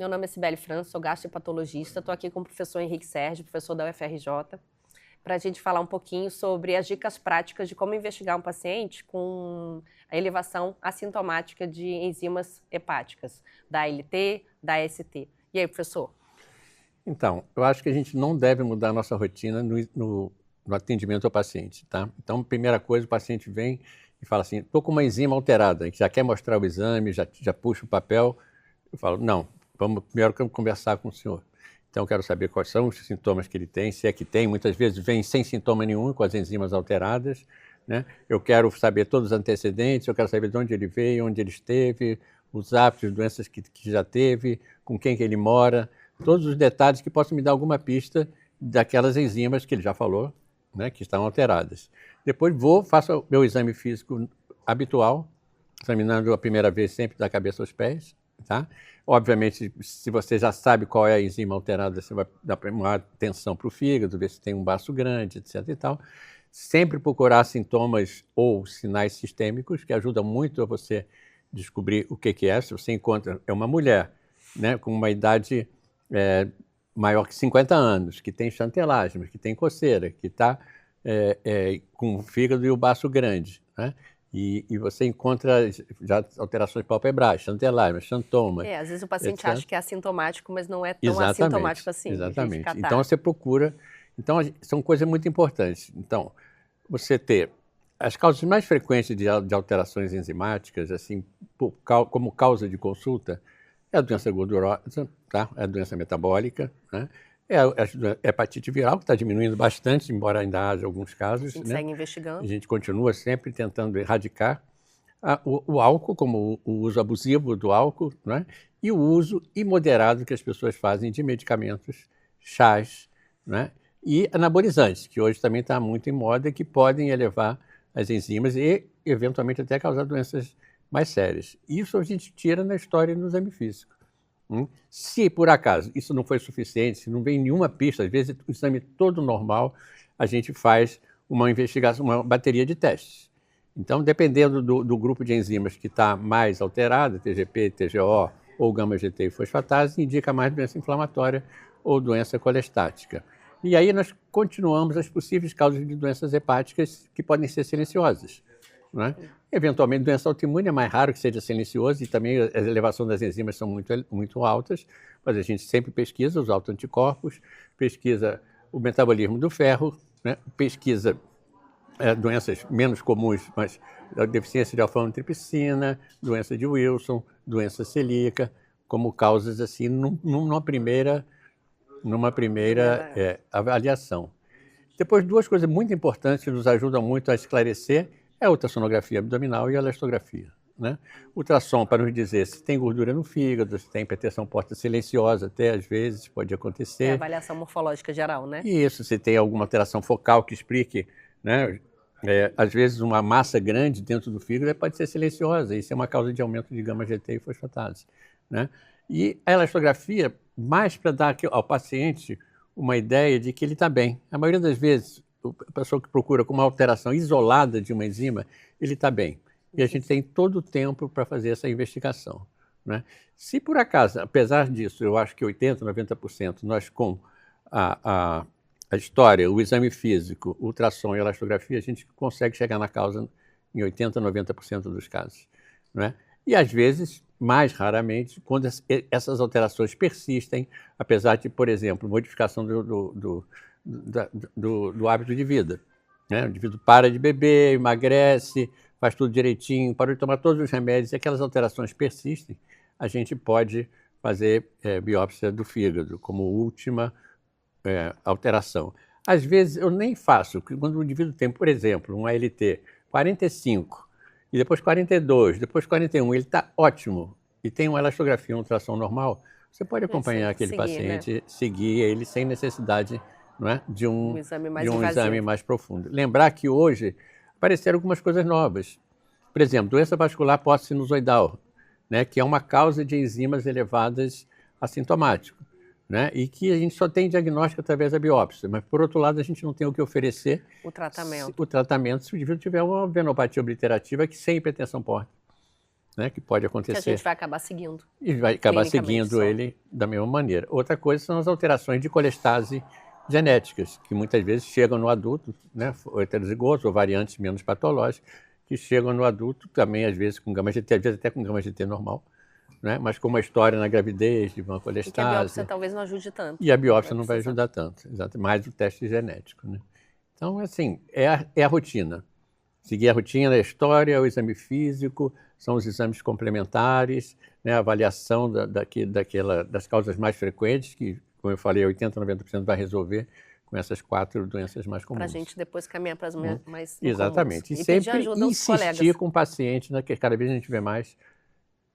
Meu nome é Cibele França, sou gastropatologista. Estou aqui com o professor Henrique Sérgio, professor da UFRJ, para a gente falar um pouquinho sobre as dicas práticas de como investigar um paciente com a elevação assintomática de enzimas hepáticas, da ALT, da AST. E aí, professor? Então, eu acho que a gente não deve mudar a nossa rotina no atendimento ao paciente, tá? Então, primeira coisa, o paciente vem e fala assim, estou com uma enzima alterada, a gente já quer mostrar o exame, já puxa o papel. Eu falo, não, vamos primeiro conversar com o senhor. Então, eu quero saber quais são os sintomas que ele tem, se é que tem. Muitas vezes vem sem sintoma nenhum, com as enzimas alteradas, né? Eu quero saber todos os antecedentes, eu quero saber de onde ele veio, onde ele esteve, os hábitos, doenças que já teve, com quem que ele mora, todos os detalhes que possam me dar alguma pista daquelas enzimas que ele já falou, né, que estão alteradas. Depois faço o meu exame físico habitual, examinando a primeira vez sempre da cabeça aos pés, tá? Obviamente, se você já sabe qual é a enzima alterada, você vai dar uma atenção para o fígado, ver se tem um baço grande, etc. e tal. Sempre procurar sintomas ou sinais sistêmicos, que ajudam muito a você descobrir o que é. Se você encontra uma mulher, né, com uma idade maior que 50 anos, que tem chantelagem, que tem coceira, que está com o fígado e o baço grande, né? E você encontra já alterações palpebrais, chantelagem, xantoma. Às vezes o paciente acha que é assintomático, mas não é tão Exatamente, assintomático assim. exatamente. Então você procura. Então são coisas muito importantes. Então, você ter as causas mais frequentes de alterações enzimáticas, assim, como causa de consulta, é a doença gordurosa, tá? É a doença metabólica, né? É a hepatite viral, que está diminuindo bastante, embora ainda haja alguns casos. A gente né? segue investigando. A gente continua sempre tentando erradicar o álcool, como o uso abusivo do álcool, né? E o uso imoderado que as pessoas fazem de medicamentos, chás, né? E anabolizantes, que hoje também está muito em moda, que podem elevar as enzimas e, eventualmente, até causar doenças mais sérias. Isso a gente tira na história no exame físico. Se, por acaso, isso não foi suficiente, se não vem nenhuma pista, às vezes o exame todo normal, a gente faz uma investigação, uma bateria de testes. Então, dependendo do grupo de enzimas que está mais alterado, TGP, TGO ou gama-GT e fosfatase, indica mais doença inflamatória ou doença colestática. E aí nós continuamos as possíveis causas de doenças hepáticas que podem ser silenciosas, né? Eventualmente, doença autoimune é mais raro que seja silencioso e também a elevação das enzimas são muito altas, mas a gente sempre pesquisa os autoanticorpos, pesquisa o metabolismo do ferro, né? Pesquisa doenças menos comuns, mas a deficiência de alfa-1 doença de Wilson, doença celíaca, como causas assim numa primeira avaliação. Depois, duas coisas muito importantes que nos ajudam muito a esclarecer é a ultrassonografia abdominal e a elastografia, né? Ultrassom para nos dizer se tem gordura no fígado, se tem hipertensão porta silenciosa, até às vezes pode acontecer. É a avaliação morfológica geral, né? Isso, se tem alguma alteração focal que explique, né? Às vezes uma massa grande dentro do fígado pode ser silenciosa, isso é uma causa de aumento de gama-GT e fosfatase, né? E a elastografia, mais para dar ao paciente uma ideia de que ele está bem. A maioria das vezes, a pessoa que procura com uma alteração isolada de uma enzima, ele está bem. E a gente tem todo o tempo para fazer essa investigação, né? Se por acaso, apesar disso, eu acho que 80%, 90%, nós com a história, o exame físico, o ultrassom e a elastografia, a gente consegue chegar na causa em 80%, 90% dos casos, né? E às vezes, mais raramente, quando essas alterações persistem, apesar de, por exemplo, modificação do hábito de vida, né? O indivíduo para de beber, emagrece, faz tudo direitinho, para de tomar todos os remédios, e aquelas alterações persistem, a gente pode fazer biópsia do fígado como última alteração. Às vezes eu nem faço, quando o indivíduo tem, por exemplo, um ALT 45, e depois 42, depois 41, ele está ótimo, e tem uma elastografia, uma ultrassom normal, você pode acompanhar aquele paciente, né? Seguir ele sem necessidade, não é, de um exame mais profundo. Lembrar que hoje apareceram algumas coisas novas. Por exemplo, doença vascular pós-sinusoidal, né, que é uma causa de enzimas elevadas assintomático, né, e que a gente só tem diagnóstico através da biópsia, mas por outro lado a gente não tem o que oferecer o tratamento se o indivíduo tiver uma venopatia obliterativa que sem hipertensão porta. né, que pode Que a acontecer gente vai acabar seguindo. e vai acabar clinicamente seguindo só. ele da mesma maneira. Outra coisa são as alterações só. ele da mesma maneira. Outra coisa são as alterações de colestase genéticas, que muitas vezes chegam no adulto, né, heterozigotos ou variantes menos patológicas, que chegam no adulto também, às vezes, com gama-GT, às vezes até com gama-GT normal, né, mas com uma história na gravidez de uma E que a colestase. biópsia talvez não ajude tanto. E a biópsia não vai ajudar tanto, mais o teste genético, né? Então, assim, é a rotina. Seguir a rotina, a história, o exame físico, são os exames complementares, né, a avaliação das causas mais frequentes, que, como eu falei, 80% a 90% vai resolver com essas 4 doenças mais comuns. Para a gente depois caminhar para as mais Exatamente. incomuns. E sempre ajuda aos insistir colegas. com o paciente, né, que cada vez a gente vê mais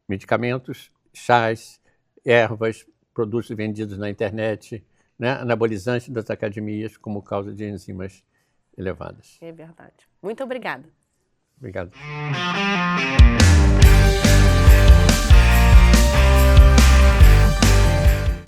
medicamentos, chás, ervas, produtos vendidos na internet, né, anabolizantes das academias como causa de enzimas elevadas. É verdade. Muito obrigada. Obrigado.